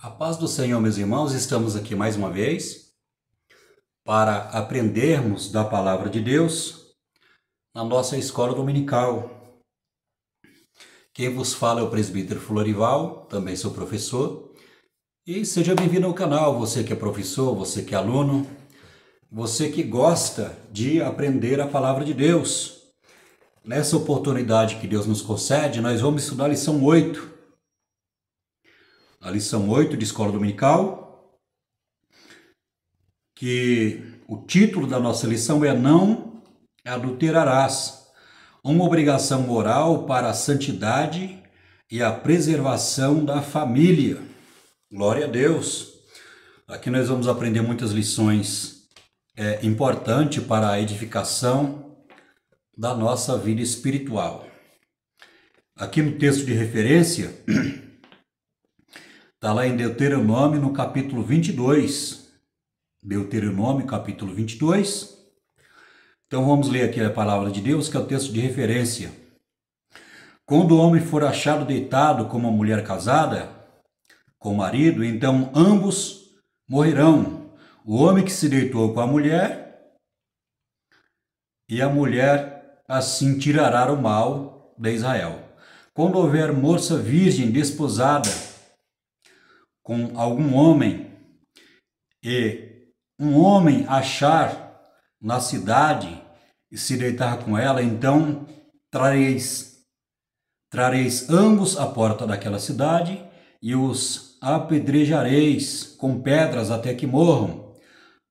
A paz do Senhor, meus irmãos, estamos aqui mais uma vez para aprendermos da Palavra de Deus na nossa escola dominical. Quem vos fala é o presbítero Florival, também sou professor, e seja bem-vindo ao canal, você que é professor, você que é aluno, você que gosta de aprender a Palavra de Deus. Nessa oportunidade que Deus nos concede, nós vamos estudar a lição 8. A lição 8 de escola dominical, que o título da nossa lição é Não adulterarás, uma obrigação moral para a santidade e a preservação da família. Glória a Deus! Aqui nós vamos aprender muitas lições importantes para a edificação da nossa vida espiritual. Aqui no texto de referência, está lá em Deuteronômio, no capítulo 22. Deuteronômio, capítulo 22. Então vamos ler aqui a palavra de Deus, que é o texto de referência. Quando o homem for achado deitado com uma mulher casada, com o marido, então ambos morrerão. O homem que se deitou com a mulher, e a mulher assim tirará o mal de Israel. Quando houver moça virgem desposada com algum homem, e um homem achar na cidade e se deitar com ela, então trareis ambos à porta daquela cidade e os apedrejareis com pedras até que morram.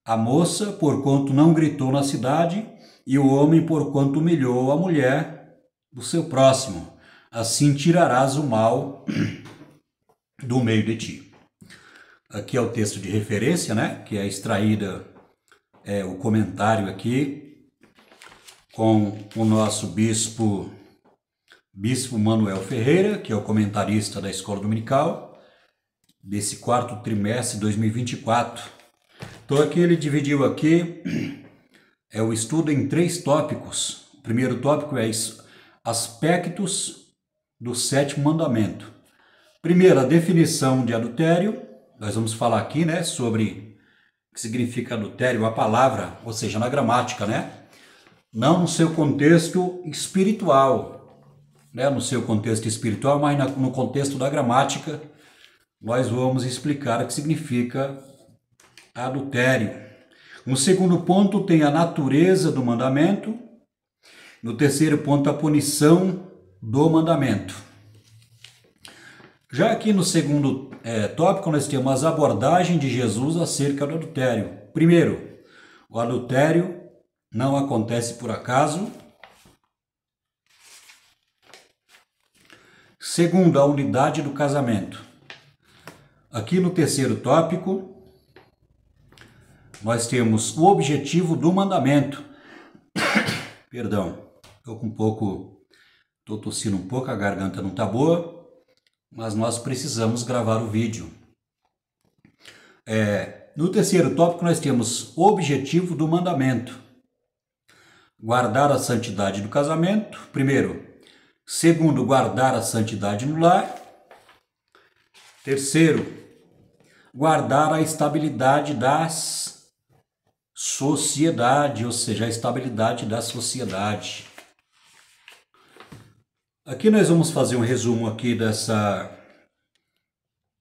A moça, porquanto não gritou na cidade, e o homem, porquanto humilhou a mulher do seu próximo. Assim tirarás o mal do meio de ti. Aqui é o texto de referência, né? Que é extraída o comentário aqui com o nosso bispo Manuel Ferreira, que é o comentarista da Escola Dominical, desse quarto trimestre de 2024. Então aqui ele dividiu aqui o estudo em 3 tópicos. O primeiro tópico é aspectos do 7º mandamento. Primeiro, a definição de adultério. Nós vamos falar aqui, né, sobre o que significa adultério, a palavra, ou seja, na gramática, né? Não no seu contexto espiritual, né? No seu contexto espiritual, mas no contexto da gramática, nós vamos explicar o que significa adultério. No segundo ponto tem a natureza do mandamento. No terceiro ponto, a punição do mandamento. Já aqui no segundo tópico, nós temos as abordagens de Jesus acerca do adultério. Primeiro, o adultério não acontece por acaso. Segundo, a unidade do casamento. Aqui no terceiro tópico, nós temos o objetivo do mandamento. Perdão, estou tossindo um pouco, a garganta não está boa. Mas nós precisamos gravar o vídeo. No terceiro tópico nós temos o objetivo do mandamento. Guardar a santidade do casamento, primeiro. Segundo, guardar a santidade no lar. Terceiro, guardar a estabilidade das sociedade, ou seja, a estabilidade da sociedade. Aqui nós vamos fazer um resumo aqui dessa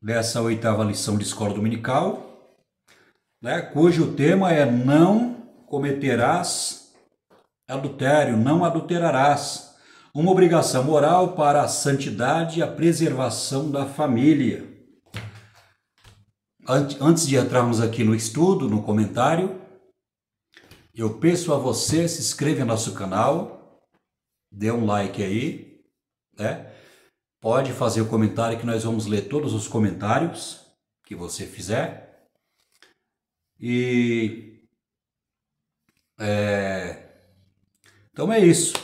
8ª lição de escola dominical, né, cujo tema é não cometerás adultério, não adulterarás, uma obrigação moral para a santidade e a preservação da família. Antes de entrarmos aqui no estudo, no comentário, eu peço a você se inscreva no nosso canal, dê um like aí, pode fazer o comentário que nós vamos ler todos os comentários que você fizer. Então é isso,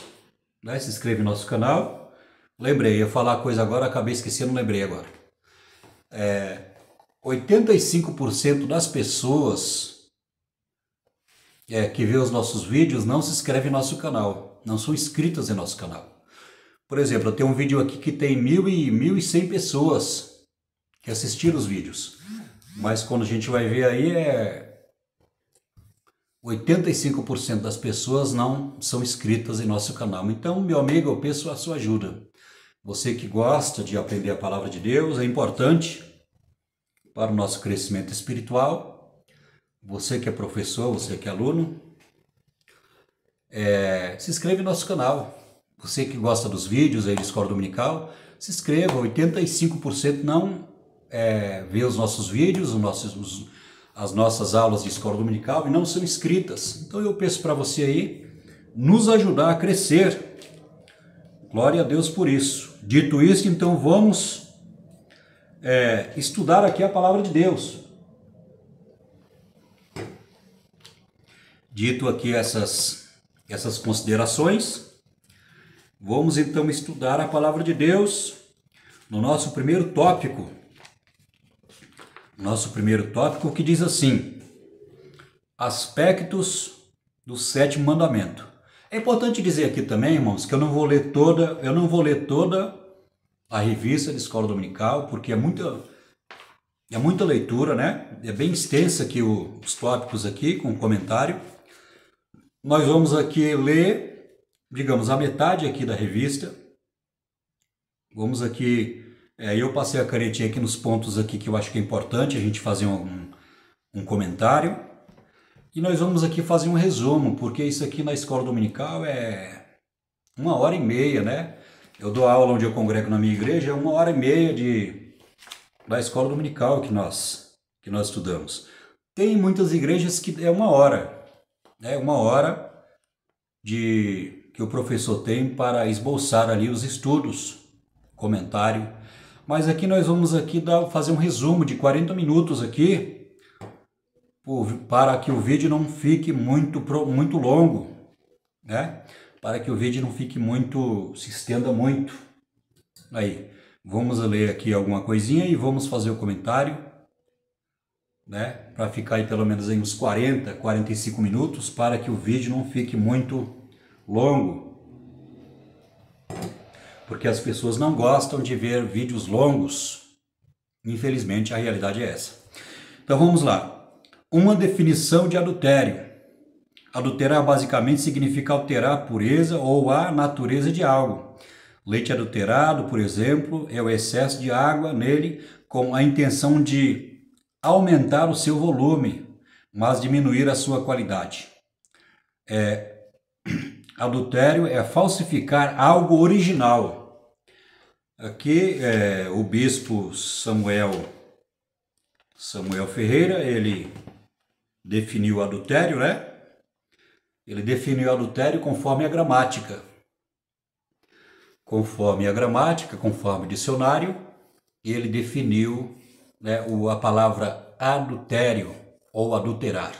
né? Se inscreve no nosso canal. Lembrei, ia falar coisa agora, acabei esquecendo, lembrei agora. 85% das pessoas que vê os nossos vídeos não se inscrevem no nosso canal, não são inscritas em nosso canal. Por exemplo, eu tenho um vídeo aqui que tem 1.100 pessoas que assistir os vídeos. Mas quando a gente vai ver aí, 85% das pessoas não são inscritas em nosso canal. Então, meu amigo, eu peço a sua ajuda. Você que gosta de aprender a palavra de Deus, é importante para o nosso crescimento espiritual. Você que é professor, você que é aluno, se inscreve no nosso canal. Você que gosta dos vídeos aí de Escola Dominical, se inscreva. 85% não vê os nossos vídeos, as nossas aulas de Escola Dominical e não são inscritas. Então eu peço para você aí nos ajudar a crescer. Glória a Deus por isso. Dito isso, então vamos estudar aqui a palavra de Deus. Dito aqui essas considerações, vamos então estudar a palavra de Deus no nosso primeiro tópico. Nosso primeiro tópico que diz assim: aspectos do sétimo mandamento. É importante dizer aqui também, irmãos, que eu não vou ler toda a revista de Escola Dominical, porque é muita leitura, né? É bem extensa aqui os tópicos aqui com comentário. Nós vamos aqui ler, digamos, a metade aqui da revista. Vamos aqui, eu passei a canetinha aqui nos pontos aqui que eu acho que é importante a gente fazer um comentário. E nós vamos aqui fazer um resumo, porque isso aqui na Escola Dominical é 1h30, né? Eu dou aula onde eu congrego na minha igreja, é 1h30 da Escola Dominical que nós estudamos. Tem muitas igrejas que é 1h, né? 1h que o professor tem para esboçar ali os estudos, comentário. Mas aqui nós vamos aqui fazer um resumo de 40 minutos aqui, para que o vídeo não fique muito longo, né? Para que o vídeo não fique se estenda muito. Aí, vamos ler aqui alguma coisinha e vamos fazer o comentário, né? Para ficar aí pelo menos em uns 45 minutos, para que o vídeo não fique muito longo. Porque as pessoas não gostam de ver vídeos longos. Infelizmente, a realidade é essa. Então vamos lá. Uma definição de adultério. Adulterar basicamente significa alterar a pureza ou a natureza de algo. Leite adulterado, por exemplo, é o excesso de água nele com a intenção de aumentar o seu volume, mas diminuir a sua qualidade. Adultério é falsificar algo original. Aqui o bispo Samuel Ferreira, ele definiu o adultério, né? Ele definiu o adultério conforme a gramática. Conforme o dicionário, ele definiu, né, a palavra adultério ou adulterar.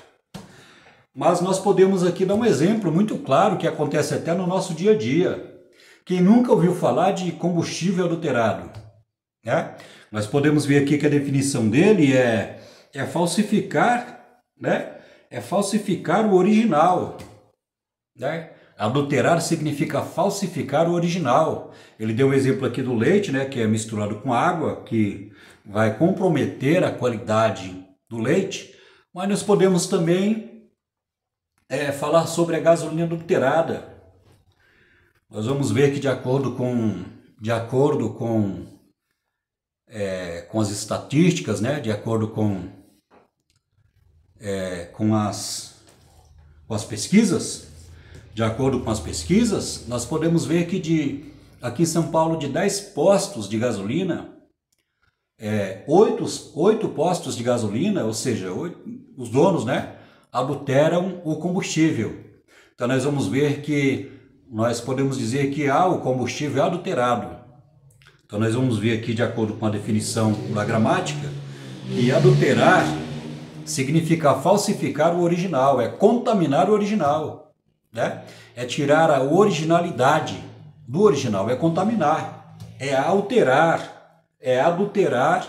Mas nós podemos aqui dar um exemplo muito claro que acontece até no nosso dia a dia. Quem nunca ouviu falar de combustível adulterado, né? Nós podemos ver aqui que a definição dele é falsificar, né? É falsificar o original, né? Adulterar significa falsificar o original. Ele deu o exemplo aqui do leite, né? Que é misturado com água, que vai comprometer a qualidade do leite. Mas nós podemos também falar sobre a gasolina adulterada. Nós vamos ver que de acordo com as estatísticas, né? De acordo com as pesquisas, nós podemos ver que aqui em São Paulo, de 10 postos de gasolina, 8 postos de gasolina, ou seja, os donos, né, adulteram o combustível. Então nós vamos ver que nós podemos dizer que o combustível é adulterado. Então nós vamos ver aqui, de acordo com a definição da gramática, que adulterar significa falsificar o original, é contaminar o original, né? É tirar a originalidade do original, é contaminar, é alterar, é adulterar,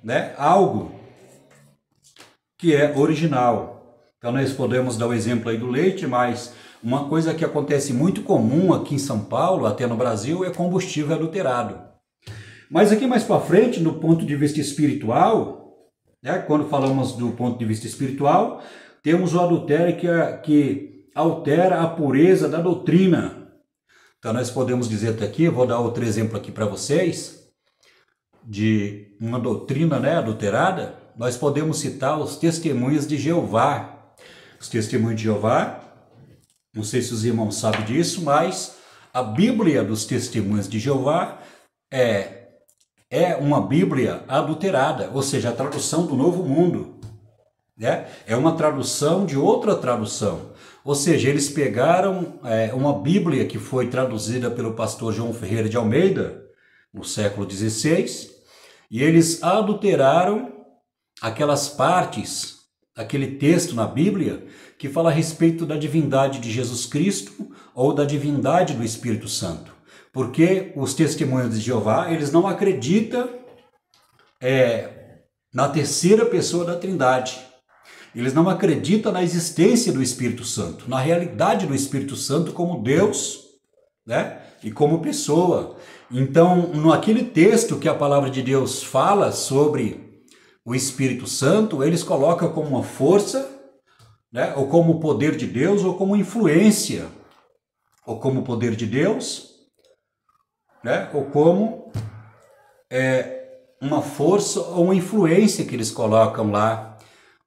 né, algo que é original. Então nós podemos dar o exemplo aí do leite, mas uma coisa que acontece muito comum aqui em São Paulo, até no Brasil, é combustível adulterado. Mas aqui mais para frente, no ponto de vista espiritual, né, quando falamos do ponto de vista espiritual, temos o adultério que altera a pureza da doutrina. Então nós podemos dizer até aqui, eu vou dar outro exemplo aqui para vocês, de uma doutrina, né, adulterada. Nós podemos citar os testemunhas de Jeová. Os testemunhos de Jeová, não sei se os irmãos sabem disso, mas a Bíblia dos testemunhos de Jeová é uma Bíblia adulterada, ou seja, a tradução do Novo Mundo, né? É uma tradução de outra tradução. Ou seja, eles pegaram uma Bíblia que foi traduzida pelo pastor João Ferreira de Almeida, no século XVI, e eles adulteraram aquelas partes, aquele texto na Bíblia que fala a respeito da divindade de Jesus Cristo ou da divindade do Espírito Santo. Porque os testemunhos de Jeová, eles não acreditam na terceira pessoa da Trindade. Eles não acreditam na existência do Espírito Santo, na realidade do Espírito Santo como Deus, né? E como pessoa. Então, naquele texto que a palavra de Deus fala sobre o Espírito Santo, eles colocam como uma força, né? Ou como poder de Deus, ou como influência, ou como poder de Deus, né? Ou como uma força ou uma influência que eles colocam lá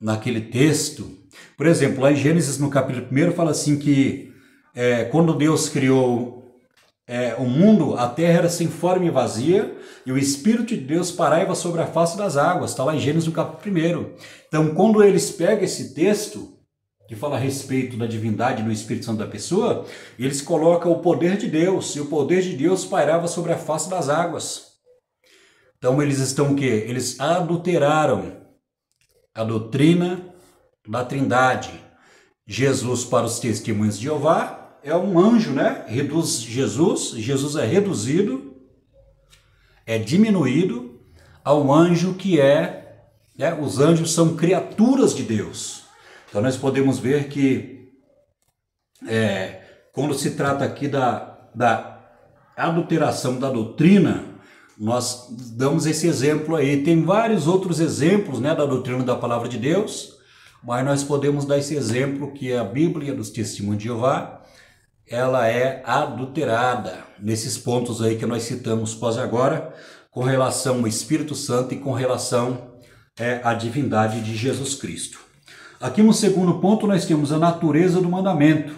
naquele texto. Por exemplo, lá em Gênesis, no capítulo 1, fala assim que quando Deus criou o mundo, a terra era sem forma e vazia, e o Espírito de Deus pairava sobre a face das águas. Está lá em Gênesis, no capítulo 1. Então, quando eles pegam esse texto, que fala a respeito da divindade do Espírito Santo da pessoa, eles colocam o poder de Deus, e o poder de Deus pairava sobre a face das águas. Então eles estão o quê? Eles adulteraram a doutrina da Trindade. Jesus, para os testemunhos de Jeová, é um anjo, né? Reduz Jesus é reduzido, é diminuído ao anjo que né? Os anjos são criaturas de Deus. Então nós podemos ver que quando se trata aqui da adulteração da doutrina, nós damos esse exemplo aí. Tem vários outros exemplos, né, da doutrina da palavra de Deus, mas nós podemos dar esse exemplo que a Bíblia dos Testemunhos de Jeová, ela é adulterada nesses pontos aí que nós citamos pós agora, com relação ao Espírito Santo e com relação à divindade de Jesus Cristo. Aqui no segundo ponto nós temos a natureza do mandamento.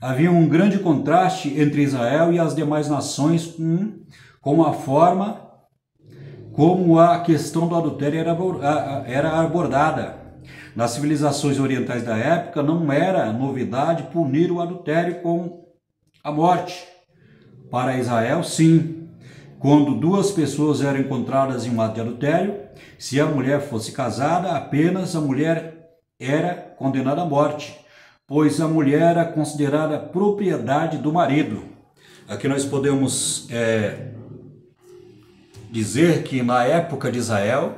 Havia um grande contraste entre Israel e as demais nações com a forma como a questão do adultério era abordada. Nas civilizações orientais da época não era novidade punir o adultério com a morte. Para Israel, sim. Quando duas pessoas eram encontradas em um ato de adultério, se a mulher fosse casada, apenas a mulher era condenada à morte, pois a mulher era considerada propriedade do marido. Aqui nós podemos dizer que na época de Israel,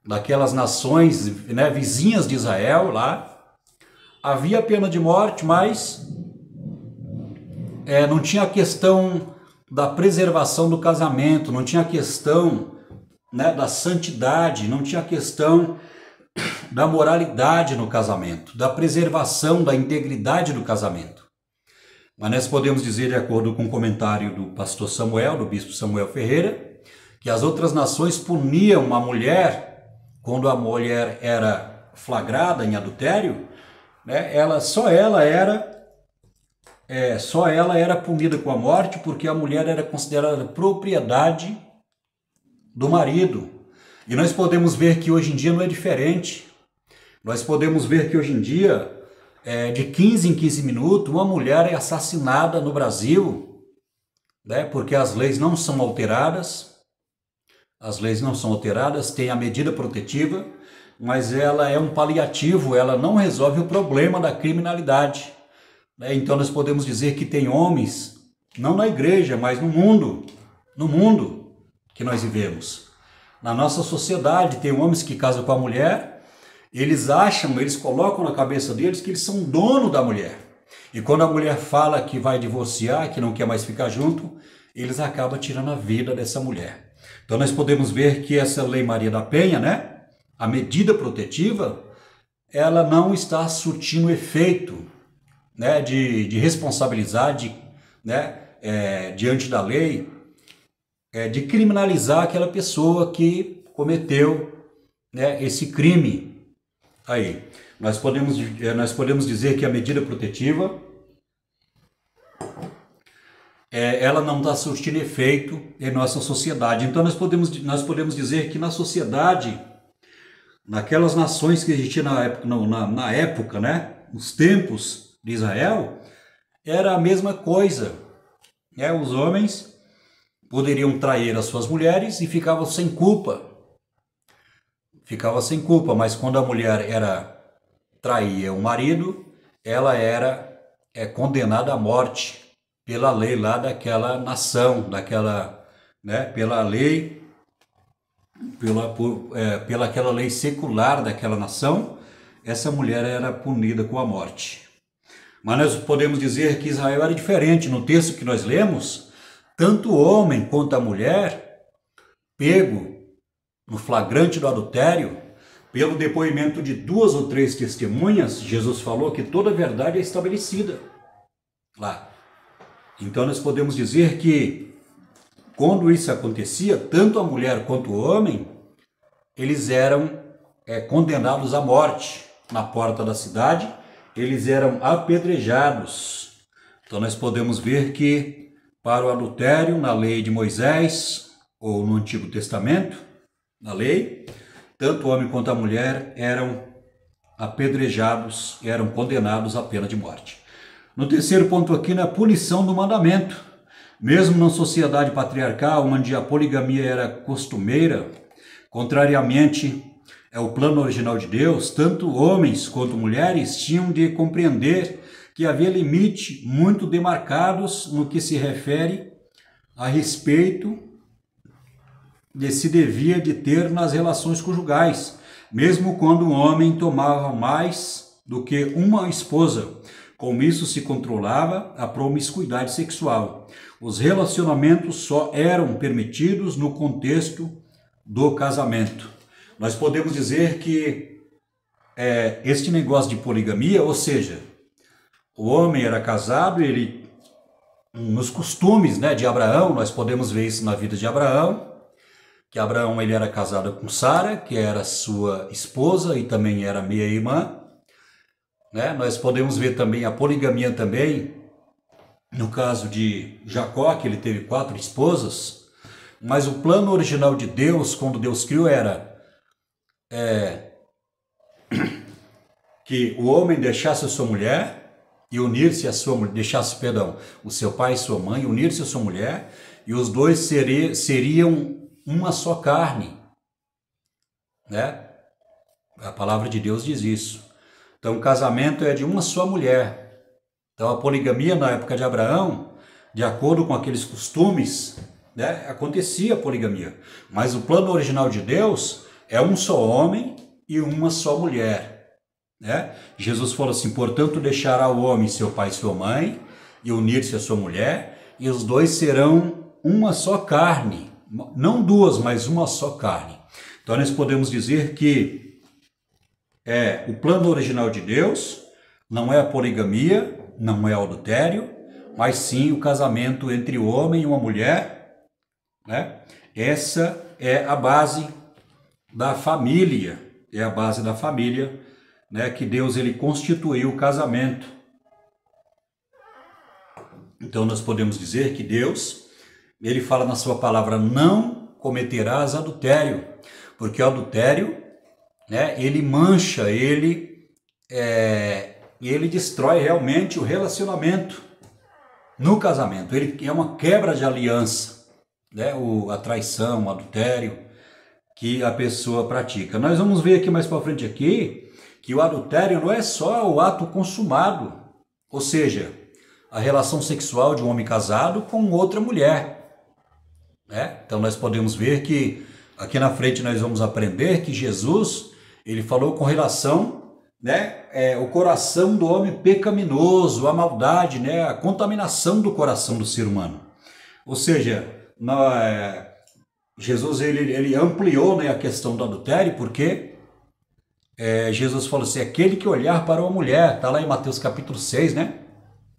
daquelas nações, né, vizinhas de Israel lá, havia pena de morte, mas não tinha a questão da preservação do casamento, não tinha a questão, né, da santidade, não tinha a questão da moralidade no casamento, da preservação da integridade do casamento. Mas nós podemos dizer, de acordo com o comentário do pastor Samuel, do bispo Samuel Ferreira, que as outras nações puniam a mulher, quando a mulher era flagrada em adultério, né, só ela era punida com a morte, porque a mulher era considerada propriedade do marido. E nós podemos ver que hoje em dia não é diferente. Nós podemos ver que hoje em dia, de 15 em 15 minutos, uma mulher é assassinada no Brasil, né, porque as leis não são alteradas. As leis não são alteradas, tem a medida protetiva, mas ela é um paliativo, ela não resolve o problema da criminalidade. Então nós podemos dizer que tem homens, não na igreja, mas no mundo que nós vivemos. Na nossa sociedade tem homens que casam com a mulher, eles colocam na cabeça deles que eles são dono da mulher. E quando a mulher fala que vai divorciar, que não quer mais ficar junto, eles acabam tirando a vida dessa mulher. Então nós podemos ver que essa Lei Maria da Penha, né, a medida protetiva, ela não está surtindo efeito, né, de responsabilizar, né, diante da lei, de criminalizar aquela pessoa que cometeu, né, esse crime. Aí, nós podemos dizer que a medida protetiva, ela não está surtindo efeito em nossa sociedade. Então nós podemos dizer que na sociedade, naquelas nações que existiam na época, né, nos tempos de Israel, era a mesma coisa. Os homens poderiam trair as suas mulheres e ficavam sem culpa. Mas quando a mulher traía o marido, ela era condenada à morte pela lei lá daquela nação, né, pela lei, pela aquela lei secular daquela nação. Essa mulher era punida com a morte. Mas nós podemos dizer que Israel era diferente. No texto que nós lemos, tanto o homem quanto a mulher, pego no flagrante do adultério, pelo depoimento de 2 ou 3 testemunhas, Jesus falou que toda a verdade é estabelecida lá. Então nós podemos dizer que quando isso acontecia, tanto a mulher quanto o homem, eles eram condenados à morte na porta da cidade, eles eram apedrejados. Então nós podemos ver que para o adultério, na lei de Moisés, ou no Antigo Testamento, na lei, tanto o homem quanto a mulher eram apedrejados, eram condenados à pena de morte. No terceiro ponto aqui, na punição do mandamento. Mesmo na sociedade patriarcal, onde a poligamia era costumeira, contrariamente ao plano original de Deus, tanto homens quanto mulheres tinham de compreender que havia limites muito demarcados no que se refere a respeito de se devia de ter nas relações conjugais, mesmo quando o homem tomava mais do que uma esposa. Com isso se controlava a promiscuidade sexual. Os relacionamentos só eram permitidos no contexto do casamento. Nós podemos dizer que este negócio de poligamia, ou seja, o homem era casado, ele, nos costumes, né, de Abraão, nós podemos ver isso na vida de Abraão, que Abraão ele era casado com Sara, que era sua esposa e também era meia-irmã. Né? Nós podemos ver também a poligamia também, no caso de Jacó, que ele teve 4 esposas, mas o plano original de Deus, quando Deus criou, era que o homem deixasse a sua mulher e unir-se a sua mulher, o seu pai e sua mãe, unir-se a sua mulher, e os dois seriam uma só carne, né? A palavra de Deus diz isso. Então o casamento é de uma só mulher. Então a poligamia na época de Abraão, de acordo com aqueles costumes, né, acontecia a poligamia. Mas o plano original de Deus é um só homem e uma só mulher. Né? Jesus falou assim: portanto deixará o homem seu pai e sua mãe e unir-se a sua mulher, e os dois serão uma só carne. Não 2, mas uma só carne. Então nós podemos dizer que o plano original de Deus não é a poligamia, não é o adultério, mas sim o casamento entre o homem e uma mulher. Né? Essa é a base da família, né, que Deus ele constituiu o casamento. Então nós podemos dizer que Deus, ele fala na sua palavra: não cometerás adultério, porque o adultério, né, ele mancha, ele destrói realmente o relacionamento no casamento. Ele é uma quebra de aliança, né, a traição, o adultério que a pessoa pratica. Nós vamos ver aqui mais para frente aqui que o adultério não é só o ato consumado, ou seja, a relação sexual de um homem casado com outra mulher. Então nós podemos ver que aqui na frente nós vamos aprender que Jesus ele falou com relação, né, o coração do homem pecaminoso, a maldade, né, a contaminação do coração do ser humano. Ou seja, Jesus ele ampliou, né, a questão do adultério, porque Jesus falou assim, aquele que olhar para uma mulher, está lá em Mateus capítulo 6, né,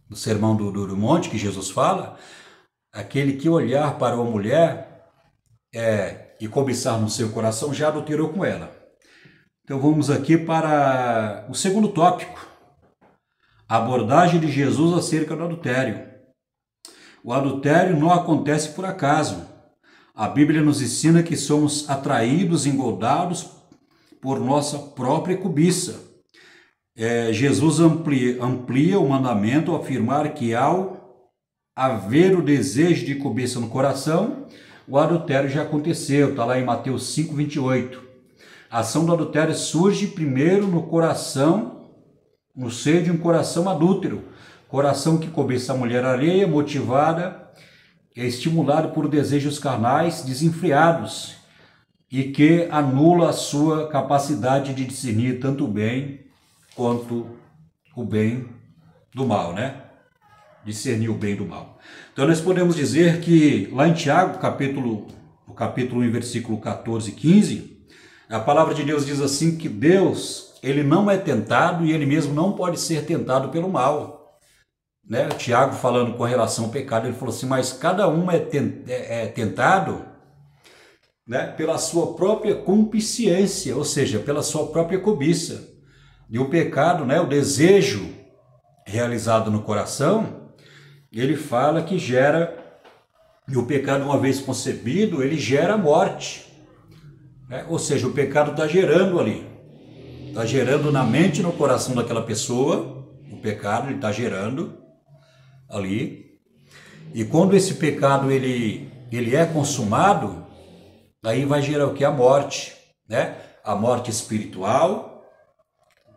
do Sermão do Monte, que Jesus fala, aquele que olhar para uma mulher e cobiçar no seu coração, já adulterou com ela. Então vamos aqui para o segundo tópico, a abordagem de Jesus acerca do adultério. O adultério não acontece por acaso. A Bíblia nos ensina que somos atraídos, engordados por nossa própria cobiça. Jesus amplia o mandamento ao afirmar que ao haver o desejo de cobiça no coração, o adultério já aconteceu. Está lá em Mateus 5, 28. A ação do adultério surge primeiro no coração, no seio de um coração adúltero. Coração que cobiça a mulher alheia, motivada, estimulado por desejos carnais desenfreados e que anula a sua capacidade de discernir tanto o bem quanto o bem do mal, né? Discernir o bem do mal. Então nós podemos dizer que lá em Tiago, capítulo 1, versículo 14 e 15, a palavra de Deus diz assim que Deus, ele não é tentado e ele mesmo não pode ser tentado pelo mal. Né? Tiago, falando com relação ao pecado, ele falou assim, mas cada um é tentado, né, pela sua própria concupiscência, ou seja, pela sua própria cobiça. E o pecado, né, o desejo realizado no coração, ele fala que gera, e o pecado, uma vez concebido, ele gera morte. Né? Ou seja, o pecado está gerando ali, está gerando na mente e no coração daquela pessoa, o pecado ele está gerando ali, e quando esse pecado ele é consumado, aí vai gerar o que? A morte, né? A morte espiritual,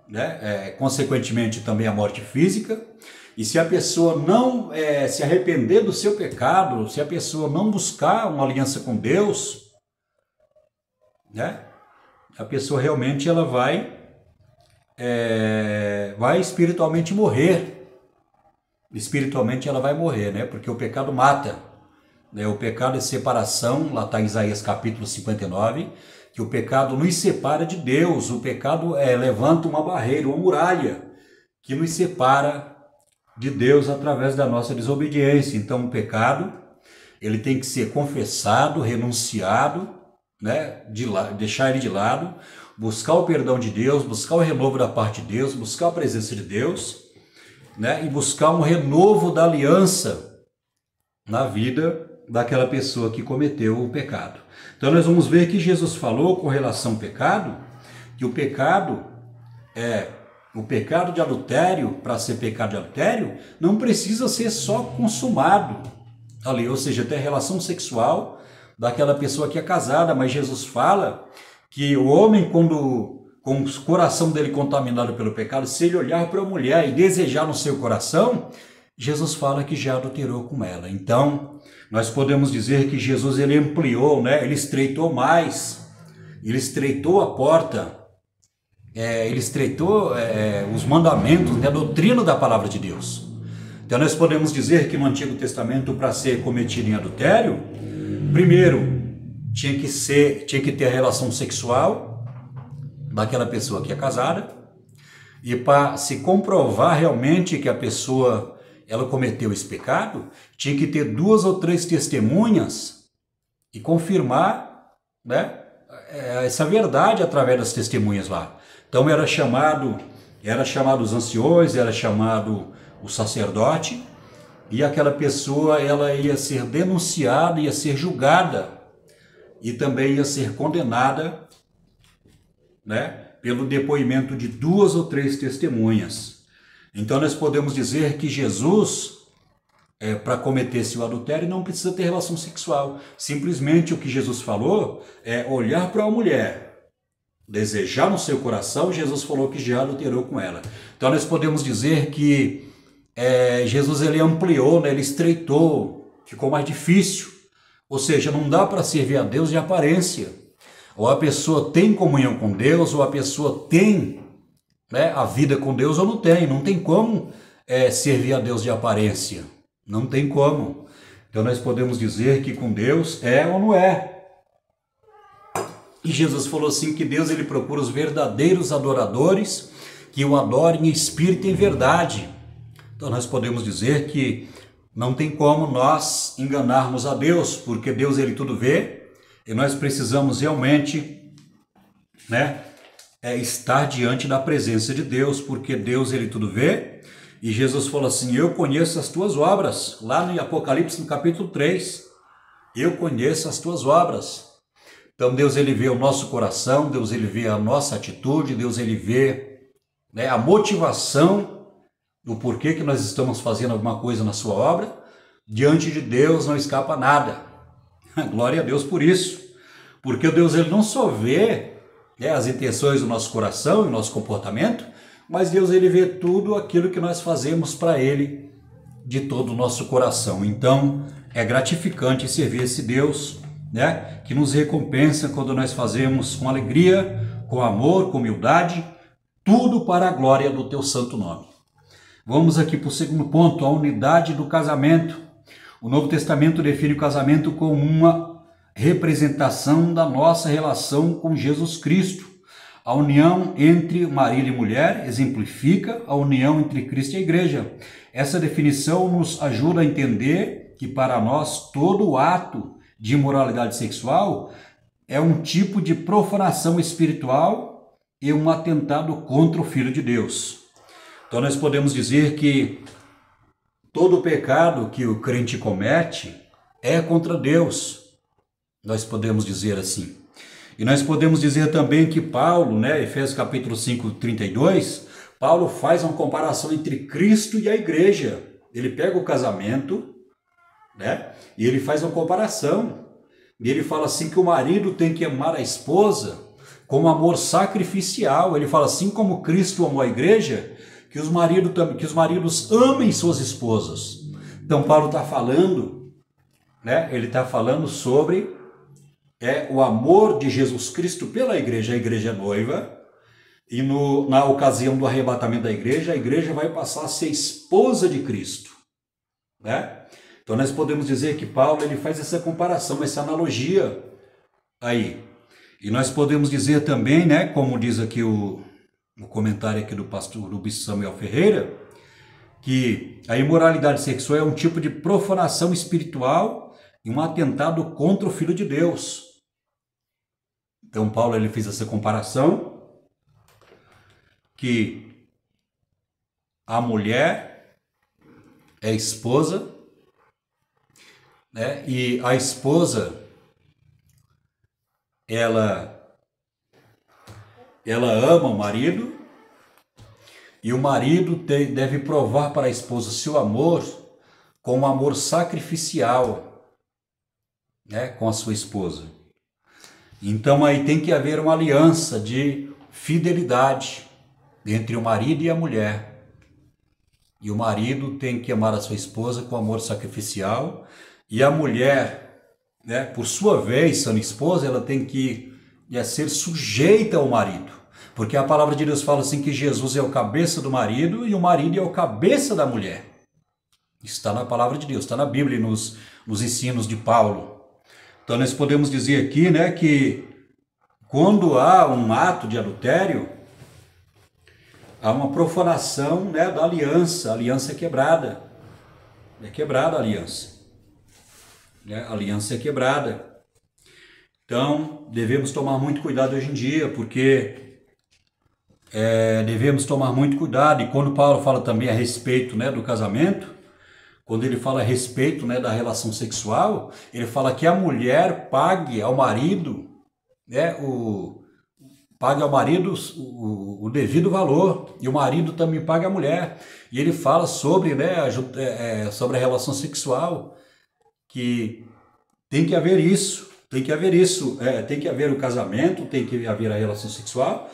né? Consequentemente também a morte física. E se a pessoa não se arrepender do seu pecado, se a pessoa não buscar uma aliança com Deus, né? A pessoa realmente ela vai espiritualmente morrer. Espiritualmente ela vai morrer, né? Porque o pecado mata. Né? O pecado é separação, lá está em Isaías capítulo 59, que o pecado nos separa de Deus. O pecado levanta uma barreira, uma muralha, que nos separa de Deus através da nossa desobediência. Então o pecado, ele tem que ser confessado, renunciado, né? Deixar ele de lado, buscar o perdão de Deus, buscar o renovo da parte de Deus, buscar a presença de Deus, né? E buscar um renovo da aliança na vida daquela pessoa que cometeu o pecado. Então nós vamos ver que Jesus falou com relação ao pecado, que o pecado de adultério, para ser pecado de adultério, não precisa ser só consumado ali, ou seja, ter relação sexual daquela pessoa que é casada, mas Jesus fala que o homem, quando com o coração dele contaminado pelo pecado, se ele olhar para a mulher e desejar no seu coração, Jesus fala que já adulterou com ela. Então, nós podemos dizer que Jesus ele ampliou, né? Ele estreitou mais, ele estreitou a porta, ele estreitou os mandamentos, né? A doutrina da palavra de Deus. Então, nós podemos dizer que no Antigo Testamento, para ser cometido em adultério, primeiro, tinha que ter a relação sexual daquela pessoa que é casada, e para se comprovar realmente que a pessoa ela cometeu esse pecado, tinha que ter 2 ou 3 testemunhas e confirmar, né, essa verdade através das testemunhas lá. Então era chamado os anciões, era chamado o sacerdote, e aquela pessoa ela ia ser denunciada, ia ser julgada e também ia ser condenada, né, pelo depoimento de 2 ou 3 testemunhas. Então nós podemos dizer que Jesus, para cometer esse adultério, não precisa ter relação sexual. Simplesmente o que Jesus falou é olhar para uma mulher, desejar no seu coração, Jesus falou que já adulterou com ela. Então nós podemos dizer que Jesus ele ampliou, né, ele estreitou, ficou mais difícil. Ou seja, não dá para servir a Deus de aparência. Ou a pessoa tem comunhão com Deus, ou a pessoa tem, né, a vida com Deus, ou não tem. Não tem como servir a Deus de aparência. Não tem como. Então nós podemos dizer que com Deus é ou não é. E Jesus falou assim que Deus ele procura os verdadeiros adoradores que o adorem em espírito e em verdade. Então nós podemos dizer que não tem como nós enganarmos a Deus, porque Deus ele tudo vê, e nós precisamos realmente, estar diante da presença de Deus, porque Deus ele tudo vê. E Jesus falou assim: eu conheço as tuas obras, lá no Apocalipse no capítulo 3, eu conheço as tuas obras. Então Deus ele vê o nosso coração, Deus ele vê a nossa atitude, Deus ele vê a motivação do porquê que nós estamos fazendo alguma coisa na sua obra. Diante de Deus não escapa nada. Glória a Deus por isso. Porque Deus ele não só vê as intenções do nosso coração e o nosso comportamento, mas Deus ele vê tudo aquilo que nós fazemos para ele de todo o nosso coração. Então é gratificante servir esse Deus, que nos recompensa quando nós fazemos com alegria, com amor, com humildade, tudo para a glória do teu santo nome. Vamos aqui para o segundo ponto, a unidade do casamento. O Novo Testamento define o casamento como uma representação da nossa relação com Jesus Cristo. A união entre marido e mulher exemplifica a união entre Cristo e a igreja. Essa definição nos ajuda a entender que para nós todo ato de imoralidade sexual é um tipo de profanação espiritual e um atentado contra o Filho de Deus. Então nós podemos dizer que todo pecado que o crente comete é contra Deus. Nós podemos dizer assim. E nós podemos dizer também que Paulo, Efésios capítulo 5, 32, Paulo faz uma comparação entre Cristo e a igreja. Ele pega o casamento, e ele faz uma comparação. E ele fala assim que o marido tem que amar a esposa com amor sacrificial. Ele fala assim como Cristo amou a igreja, que os maridos amem suas esposas. Então Paulo está falando, ele está falando sobre o amor de Jesus Cristo pela igreja. A igreja é noiva, e na ocasião do arrebatamento da igreja, a igreja vai passar a ser esposa de Cristo. Então nós podemos dizer que Paulo ele faz essa comparação, essa analogia aí. E nós podemos dizer também, como diz aqui o comentário aqui do pastor Rubens Samuel Ferreira, que a imoralidade sexual é um tipo de profanação espiritual e um atentado contra o Filho de Deus. Então Paulo ele fez essa comparação, que a mulher é esposa, e a esposa ela ama o marido, e o marido deve provar para a esposa seu amor com um amor sacrificial, com a sua esposa. Então aí tem que haver uma aliança de fidelidade entre o marido e a mulher. E o marido tem que amar a sua esposa com amor sacrificial, e a mulher, por sua vez, sendo esposa, ela tem que ser sujeita ao marido. Porque a palavra de Deus fala assim que Jesus é o cabeça do marido e o marido é o cabeça da mulher. Está na palavra de Deus, está na Bíblia e nos ensinos de Paulo. Então nós podemos dizer aqui, que quando há um ato de adultério, há uma profanação, da aliança. A aliança é quebrada. É quebrada a aliança. A aliança é quebrada. Então devemos tomar muito cuidado hoje em dia, porque devemos tomar muito cuidado. E quando Paulo fala também a respeito do casamento, quando ele fala a respeito da relação sexual, ele fala que a mulher pague ao marido, pague ao marido o devido valor, e o marido também paga a mulher. E ele fala sobre, sobre a relação sexual, que tem que haver isso, tem que haver o casamento, tem que haver a relação sexual,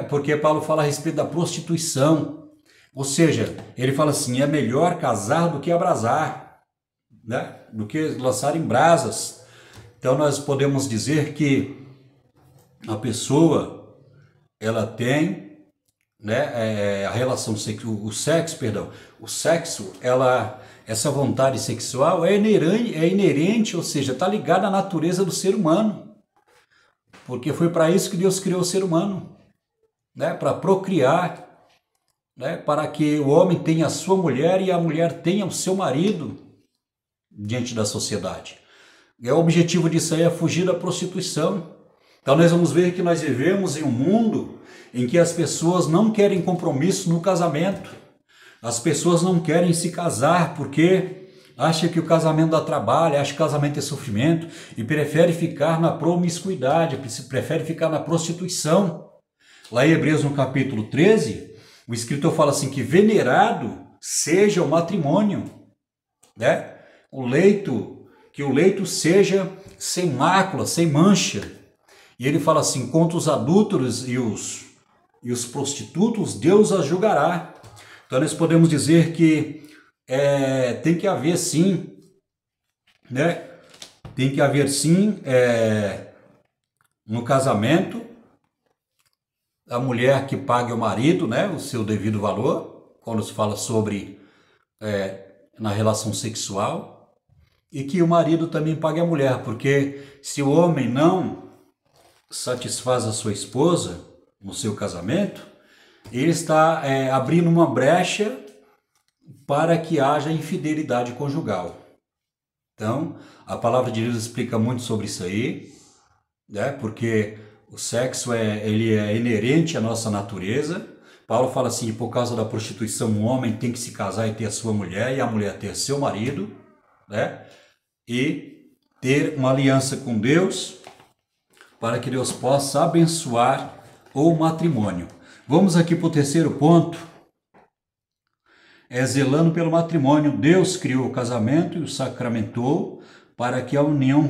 porque Paulo fala a respeito da prostituição. Ou seja, ele fala assim, é melhor casar do que abrasar, do que lançar em brasas. Então nós podemos dizer que a pessoa, ela tem né? A relação sexual, o sexo, essa vontade sexual é inerente, ou seja, está ligada à natureza do ser humano, porque foi para isso que Deus criou o ser humano, né? Para procriar, né? Para que o homem tenha a sua mulher e a mulher tenha o seu marido diante da sociedade. E o objetivo disso aí é fugir da prostituição. Então nós vamos ver que nós vivemos em um mundo em que as pessoas não querem compromisso no casamento. As pessoas não querem se casar porque acham que o casamento dá trabalho, acham que o casamento é sofrimento e prefere ficar na promiscuidade, prefere ficar na prostituição. Lá em Hebreus, no capítulo 13, o escritor fala assim que venerado seja o matrimônio, né? Que o leito seja sem mácula, sem mancha. E ele fala assim, contra os adúlteros e os prostitutos, Deus as julgará. Então nós podemos dizer que tem que haver sim, né? Tem que haver sim no casamento a mulher que pague ao marido, né, o seu devido valor, quando se fala sobre na relação sexual, e que o marido também pague a mulher, porque se o homem não satisfaz a sua esposa no seu casamento, ele está abrindo uma brecha para que haja infidelidade conjugal. Então, a palavra de Deus explica muito sobre isso aí, né? Porque o sexo ele é inerente à nossa natureza. Paulo fala assim, por causa da prostituição, o homem tem que se casar e ter a sua mulher, e a mulher ter seu marido, né? E ter uma aliança com Deus, para que Deus possa abençoar o matrimônio. Vamos aqui para o terceiro ponto. Zelando pelo matrimônio. Deus criou o casamento e o sacramentou para que a união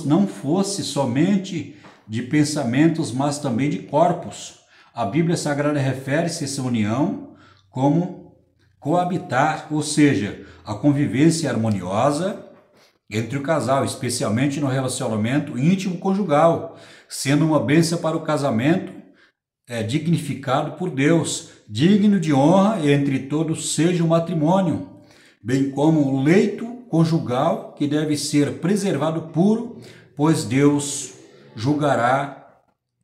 não fosse somente de pensamentos, mas também de corpos. A Bíblia Sagrada refere-se a essa união como coabitar, ou seja, a convivência harmoniosa entre o casal, especialmente no relacionamento íntimo conjugal, sendo uma bênção para o casamento dignificado por Deus, digno de honra entre todos seja o matrimônio, bem como o leito conjugal que deve ser preservado puro, pois Deus julgará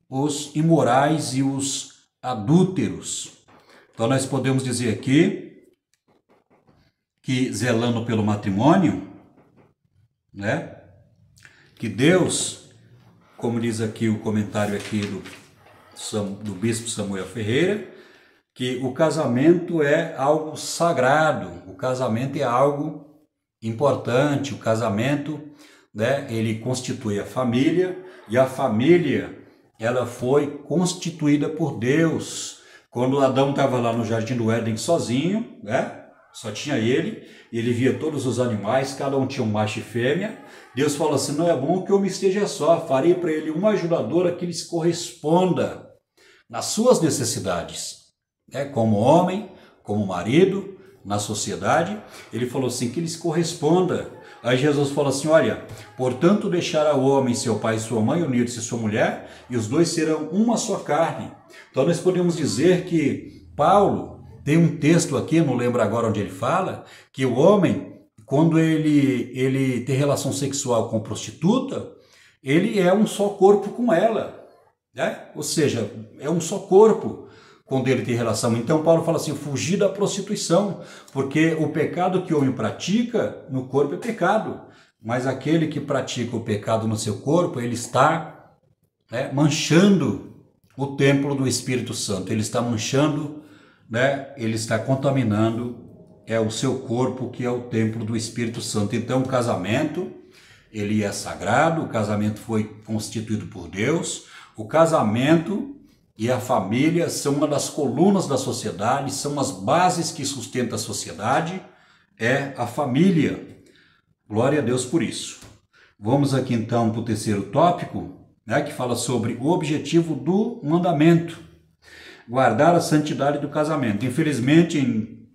os imorais e os adúlteros. Então nós podemos dizer aqui que zelando pelo matrimônio, né? Que Deus, como diz aqui o comentário aqui do bispo Samuel Ferreira, que o casamento é algo sagrado, o casamento é algo importante, o casamento, né, ele constitui a família, e a família, ela foi constituída por Deus. Quando Adão estava lá no Jardim do Éden sozinho, né, só tinha ele, e ele via todos os animais, cada um tinha um macho e fêmea. Deus falou assim, não é bom que o homem esteja só, farei para ele uma ajudadora que lhes corresponda nas suas necessidades, né? Como homem, como marido, na sociedade. Ele falou assim, que lhes corresponda. Aí Jesus falou assim, olha, portanto deixará o homem seu pai e sua mãe, unir-se a sua mulher, e os dois serão uma só carne. Então nós podemos dizer que Paulo tem um texto aqui, não lembro agora onde ele fala, que o homem, quando ele tem relação sexual com prostituta, ele é um só corpo com ela, né? Ou seja, é um só corpo quando ele tem relação. Então Paulo fala assim, fugir da prostituição, porque o pecado que o homem pratica no corpo é pecado, mas aquele que pratica o pecado no seu corpo, ele está manchando o templo do Espírito Santo, ele está manchando, né? Ele está contaminando o seu corpo, que é o templo do Espírito Santo. Então o casamento, ele é sagrado, o casamento foi constituído por Deus, o casamento e a família são uma das colunas da sociedade, são as bases que sustentam a sociedade, é a família. Glória a Deus por isso. Vamos aqui então para o terceiro tópico, né, que fala sobre o objetivo do mandamento. Guardar a santidade do casamento. Infelizmente,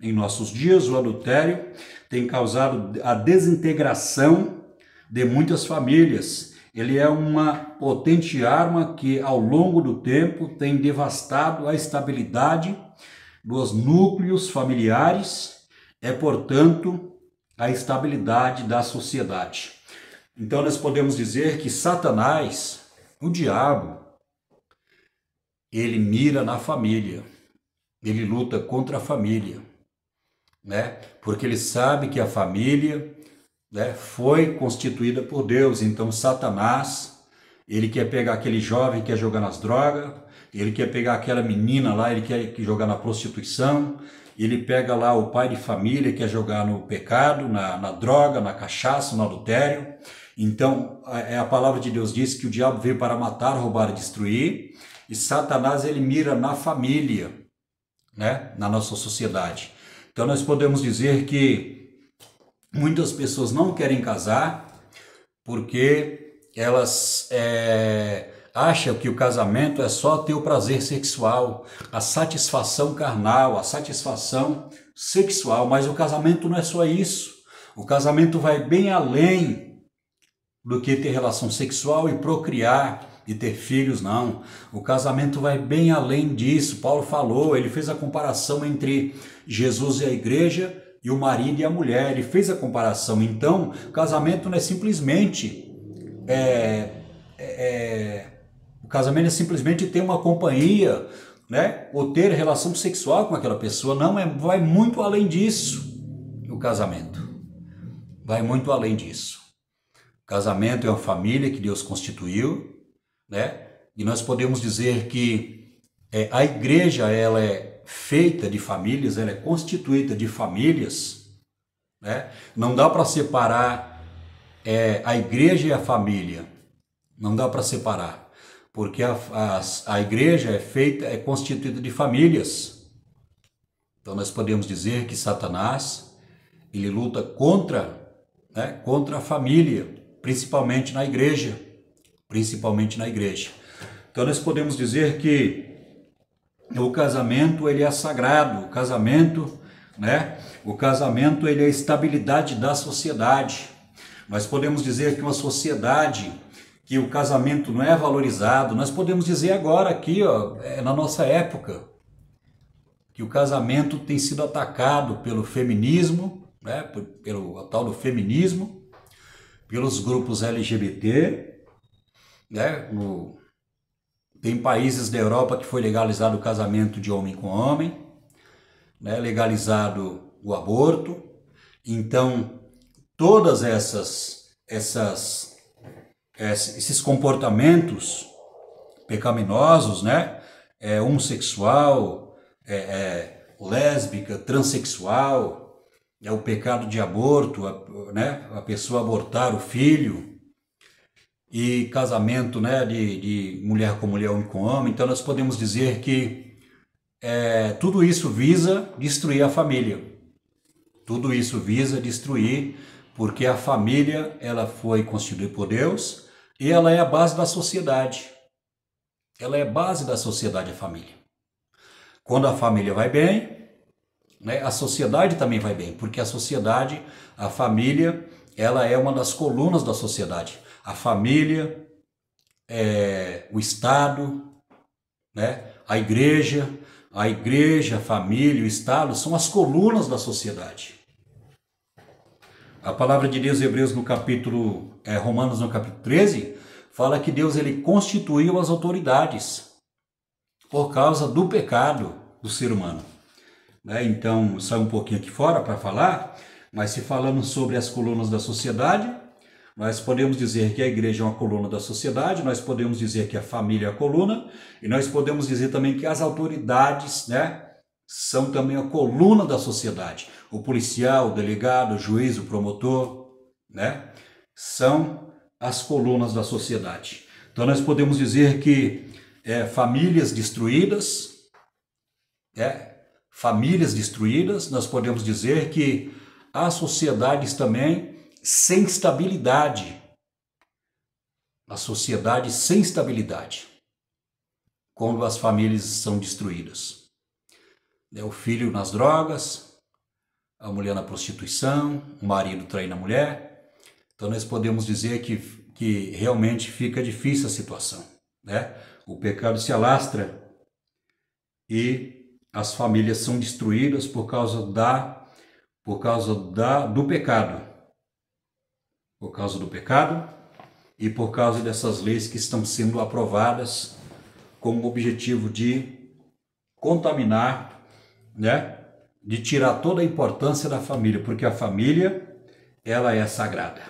em nossos dias, o adultério tem causado a desintegração de muitas famílias. ele é uma potente arma que ao longo do tempo tem devastado a estabilidade dos núcleos familiares, portanto, a estabilidade da sociedade. Então nós podemos dizer que Satanás, o diabo, ele mira na família, ele luta contra a família, né? Porque ele sabe que a família, né, foi constituída por Deus. Então Satanás, ele quer pegar aquele jovem que quer jogar nas drogas, ele quer pegar aquela menina lá, ele quer jogar na prostituição, ele pega lá o pai de família, quer jogar no pecado, na droga, na cachaça, no adultério. Então a palavra de Deus diz que o diabo veio para matar, roubar e destruir, e Satanás ele mira na família, né, na nossa sociedade. Então nós podemos dizer que muitas pessoas não querem casar porque elas acham que o casamento é só ter o prazer sexual, a satisfação carnal, a satisfação sexual, mas o casamento não é só isso. O casamento vai bem além do que ter relação sexual e procriar e ter filhos, não. O casamento vai bem além disso. Paulo falou, ele fez a comparação entre Jesus e a igreja e o marido e a mulher, ele fez a comparação. Então, o casamento não é simplesmente o casamento é simplesmente ter uma companhia, né, ou ter relação sexual com aquela pessoa. Não, vai muito além disso. O casamento vai muito além disso. O casamento é uma família que Deus constituiu, né? E nós podemos dizer que a igreja ela é feita de famílias, ela é constituída de famílias, né? Não dá para separar a igreja e a família, não dá para separar, porque a igreja é constituída de famílias. Então nós podemos dizer que Satanás ele luta contra a família, principalmente na igreja, Então nós podemos dizer que o casamento ele é sagrado, o casamento ele é a estabilidade da sociedade. Nós podemos dizer que uma sociedade que o casamento não é valorizado, nós podemos dizer agora aqui, na nossa época, que o casamento tem sido atacado pelo feminismo, né, pelo tal do feminismo, pelos grupos LGBT, né, tem países da Europa que foi legalizado o casamento de homem com homem, né, legalizado o aborto. Então, todas esses comportamentos pecaminosos, né, homossexual, lésbica, transexual, o pecado de aborto, né, a pessoa abortar o filho, e casamento, né, de mulher com mulher, homem com homem. Então nós podemos dizer que tudo isso visa destruir a família. Tudo isso visa destruir, porque a família ela foi constituída por Deus e ela é a base da sociedade. Ela é a base da sociedade, a família. Quando a família vai bem, né, a sociedade também vai bem, porque a sociedade, a família, ela é uma das colunas da sociedade. A família, o Estado, né, a igreja, a família, o Estado são as colunas da sociedade. A palavra de Deus, Hebreus no capítulo, Romanos no capítulo 13, fala que Deus ele constituiu as autoridades por causa do pecado do ser humano. Né? Então, sai um pouquinho aqui fora para falar, mas se falamos sobre as colunas da sociedade, nós podemos dizer que a igreja é uma coluna da sociedade, nós podemos dizer que a família é a coluna, e nós podemos dizer também que as autoridades, né, são também a coluna da sociedade. O policial, o delegado, o juiz, o promotor, né, são as colunas da sociedade. Então nós podemos dizer que famílias destruídas, nós podemos dizer que há sociedades também sem estabilidade. A sociedade sem estabilidade, quando as famílias são destruídas. O filho nas drogas, a mulher na prostituição, o marido traindo a mulher. Então nós podemos dizer que que realmente fica difícil a situação, né? O pecado se alastra e as famílias são destruídas por causa do pecado. Por causa do pecado e por causa dessas leis que estão sendo aprovadas com o objetivo de contaminar, né? De tirar toda a importância da família, porque a família, ela é sagrada.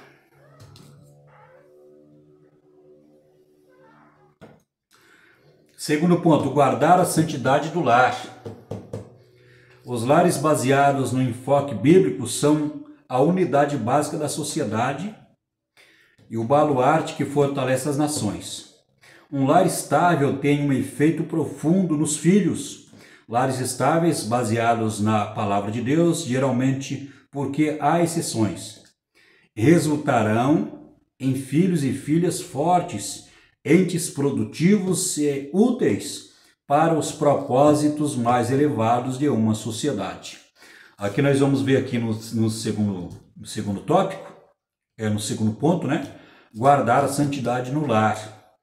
Segundo ponto, guardar a santidade do lar. Os lares baseados no enfoque bíblico são a unidade básica da sociedade e o baluarte que fortalece as nações. Um lar estável tem um efeito profundo nos filhos. Lares estáveis, baseados na palavra de Deus, geralmente, porque há exceções, resultarão em filhos e filhas fortes, entes produtivos e úteis para os propósitos mais elevados de uma sociedade. Aqui nós vamos ver aqui no segundo tópico, no segundo ponto, né? Guardar a santidade no lar.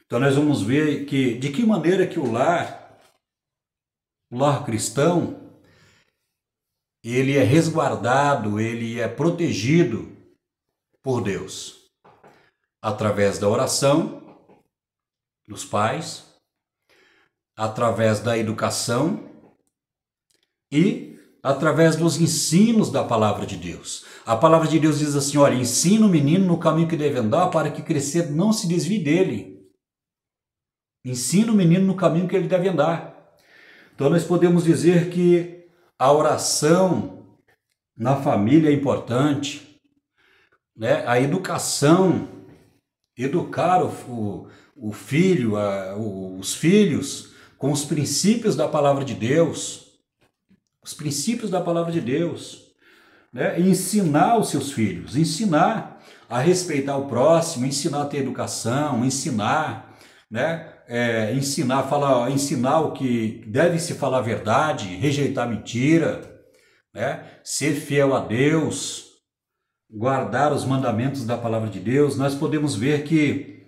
Então nós vamos ver de que maneira que o lar cristão, ele é resguardado, ele é protegido por Deus. Através da oração dos pais, através da educação e através dos ensinos da palavra de Deus. A palavra de Deus diz assim, olha, ensina o menino no caminho que deve andar para que crescer não se desvie dele. Ensina o menino no caminho que ele deve andar. Então nós podemos dizer que a oração na família é importante, né? A educação, educar o filho, os filhos com os princípios da palavra de Deus, os princípios da palavra de Deus, né? E ensinar os seus filhos, ensinar a respeitar o próximo, ensinar a ter educação, ensinar, né? Ensinar o que deve se falar a verdade, rejeitar mentira, né? Ser fiel a Deus, guardar os mandamentos da palavra de Deus. Nós podemos ver que,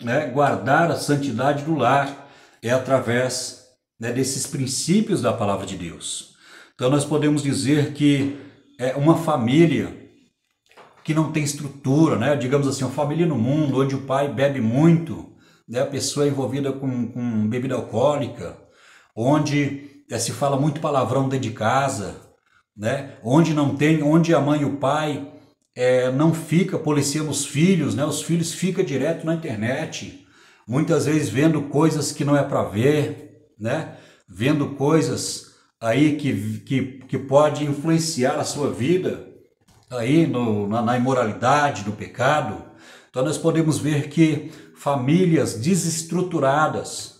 né, guardar a santidade do lar é através, né, desses princípios da palavra de Deus. Então nós podemos dizer que é uma família que não tem estrutura, né? Digamos assim, uma família no mundo onde o pai bebe muito, né? A pessoa é envolvida com bebida alcoólica, onde se fala muito palavrão dentro de casa, né? Onde a mãe e o pai não fica policiando os filhos, né? Os filhos ficam direto na internet, muitas vezes vendo coisas que não é para ver, né? Vendo coisas aí que pode influenciar a sua vida aí na imoralidade, no pecado. Então nós podemos ver que famílias desestruturadas,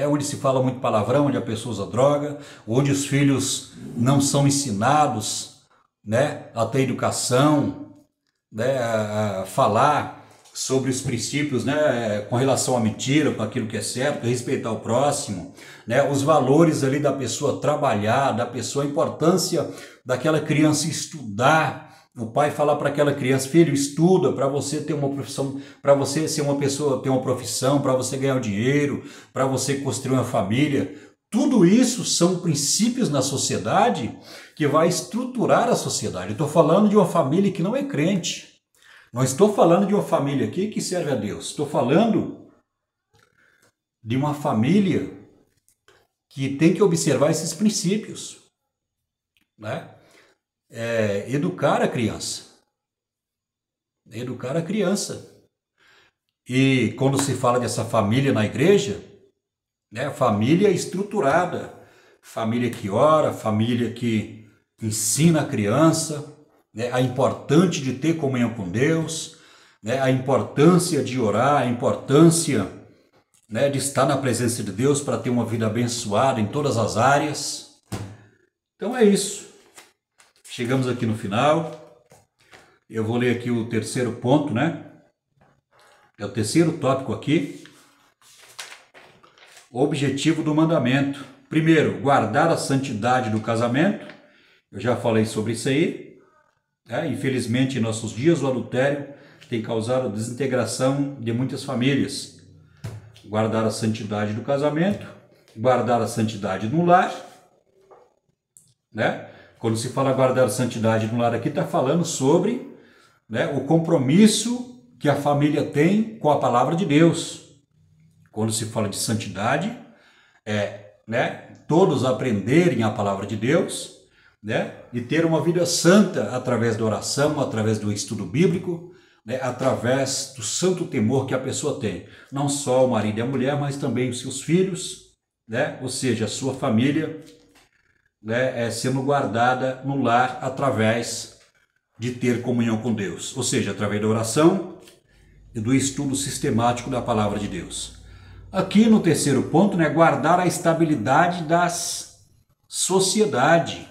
onde se fala muito palavrão, onde a pessoa usa droga, onde os filhos não são ensinados, né, a ter educação, né, a falar sobre os princípios, né, com relação à mentira, com aquilo que é certo, respeitar o próximo, né, os valores ali da pessoa trabalhar, da pessoa, a importância daquela criança estudar. O pai falar para aquela criança, filho, estuda para você ter uma profissão, para você ser uma pessoa, ter uma profissão, para você ganhar dinheiro, para você construir uma família. Tudo isso são princípios na sociedade que vai estruturar a sociedade. Eu estou falando de uma família que não é crente. Não estou falando de uma família aqui que serve a Deus. Estou falando de uma família que tem que observar esses princípios, né? Educar a criança. Educar a criança. E quando se fala dessa família na igreja, né, família estruturada, família que ora, família que ensina a criança, né, a importância de ter comunhão com Deus, né, a importância de orar, a importância, né, de estar na presença de Deus para ter uma vida abençoada em todas as áreas. Então é isso. Chegamos aqui no final. Eu vou ler aqui o terceiro ponto, né? É o terceiro tópico aqui. O objetivo do mandamento. Primeiro, guardar a santidade do casamento. Eu já falei sobre isso aí. Infelizmente, em nossos dias, o adultério que tem causado a desintegração de muitas famílias. Guardar a santidade do casamento, guardar a santidade no lar, né? Quando se fala guardar a santidade no lar aqui, está falando sobre, né, o compromisso que a família tem com a palavra de Deus. Quando se fala de santidade, né, todos aprenderem a palavra de Deus, né, e ter uma vida santa através da oração, através do estudo bíblico, né, através do santo temor que a pessoa tem. Não só o marido e a mulher, mas também os seus filhos, né, ou seja, a sua família, né, sendo guardada no lar através de ter comunhão com Deus. Ou seja, através da oração e do estudo sistemático da palavra de Deus. Aqui no terceiro ponto, né, guardar a estabilidade da sociedade.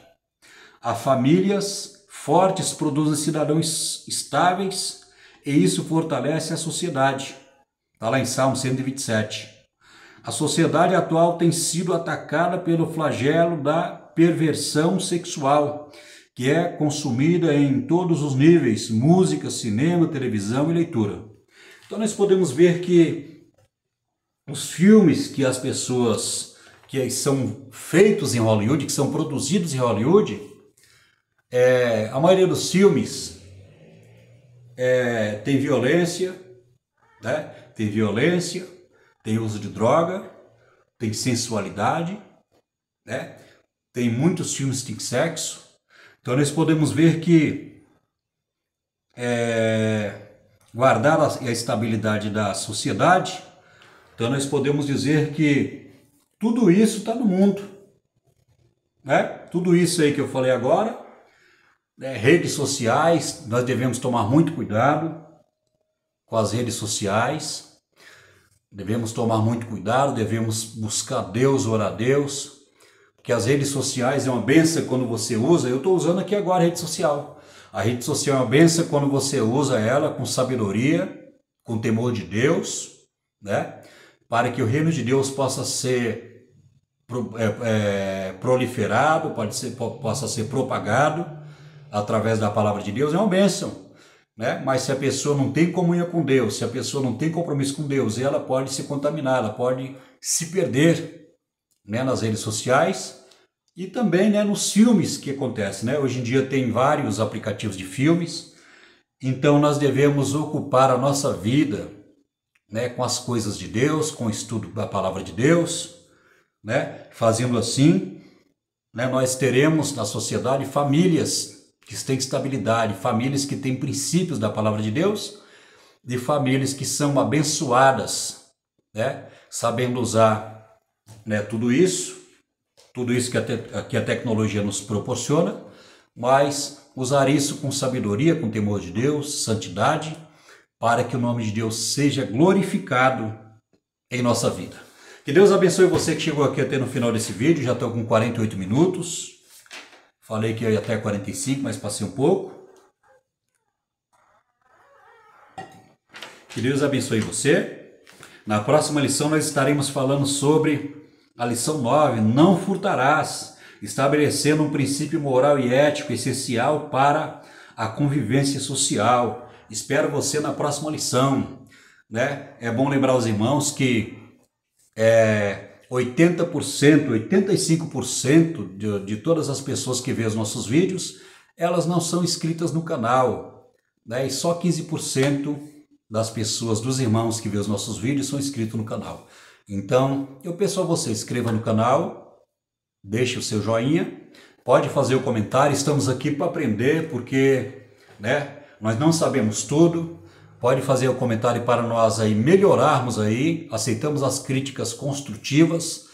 As famílias fortes produzem cidadãos estáveis e isso fortalece a sociedade. Está lá em Salmo 127. A sociedade atual tem sido atacada pelo flagelo da perversão sexual, que é consumida em todos os níveis, música, cinema, televisão e leitura. Então nós podemos ver que os filmes que as pessoas, que são feitos em Hollywood, que são produzidos em Hollywood, a maioria dos filmes tem violência, né? Tem violência, tem uso de droga, tem sensualidade, né? Tem muitos filmes que têm sexo. Então nós podemos ver que guardar a estabilidade da sociedade, então nós podemos dizer que tudo isso está no mundo, né? Tudo isso aí que eu falei agora, redes sociais, nós devemos tomar muito cuidado com as redes sociais, devemos tomar muito cuidado, devemos buscar Deus, orar a Deus, porque as redes sociais é uma bênção quando você usa. Eu estou usando aqui agora a rede social. A rede social é uma bênção quando você usa ela com sabedoria, com temor de Deus, né? Para que o reino de Deus possa ser proliferado, possa ser propagado através da palavra de Deus. É uma bênção, né? Mas se a pessoa não tem comunhão com Deus, se a pessoa não tem compromisso com Deus, ela pode se contaminar, ela pode se perder, né, nas redes sociais e também, né, nos filmes que acontecem, né? Hoje em dia tem vários aplicativos de filmes, então nós devemos ocupar a nossa vida, né, com as coisas de Deus, com o estudo da palavra de Deus, né? Fazendo assim, né, nós teremos na sociedade famílias que têm estabilidade, famílias que têm princípios da palavra de Deus, de famílias que são abençoadas, né, sabendo usar, né, tudo isso que a tecnologia nos proporciona, mas usar isso com sabedoria, com temor de Deus, santidade, para que o nome de Deus seja glorificado em nossa vida. Que Deus abençoe você que chegou aqui até no final desse vídeo. Já estou com 48 minutos. Falei que eu ia até 45, mas passei um pouco. Que Deus abençoe você. Na próxima lição nós estaremos falando sobre a lição 9, não furtarás, estabelecendo um princípio moral e ético essencial para a convivência social. Espero você na próxima lição, né? É bom lembrar aos irmãos que 80%, 85% de todas as pessoas que vêem os nossos vídeos, elas não são inscritas no canal, né? E só 15% das pessoas, dos irmãos que vêem os nossos vídeos são inscritos no canal. Então, eu peço a você, inscreva no canal, deixe o seu joinha, pode fazer o comentário, estamos aqui para aprender, porque, né, nós não sabemos tudo. Pode fazer o comentário para nós aí melhorarmos aí, aceitamos as críticas construtivas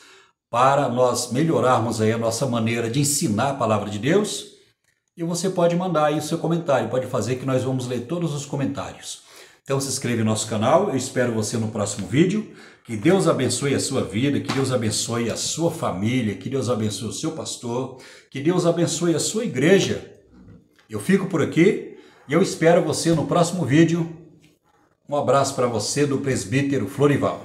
para nós melhorarmos aí a nossa maneira de ensinar a palavra de Deus. E você pode mandar aí o seu comentário, pode fazer que nós vamos ler todos os comentários. Então se inscreve no nosso canal, eu espero você no próximo vídeo. Que Deus abençoe a sua vida, que Deus abençoe a sua família, que Deus abençoe o seu pastor, que Deus abençoe a sua igreja. Eu fico por aqui e eu espero você no próximo vídeo. Um abraço para você do presbítero Florival.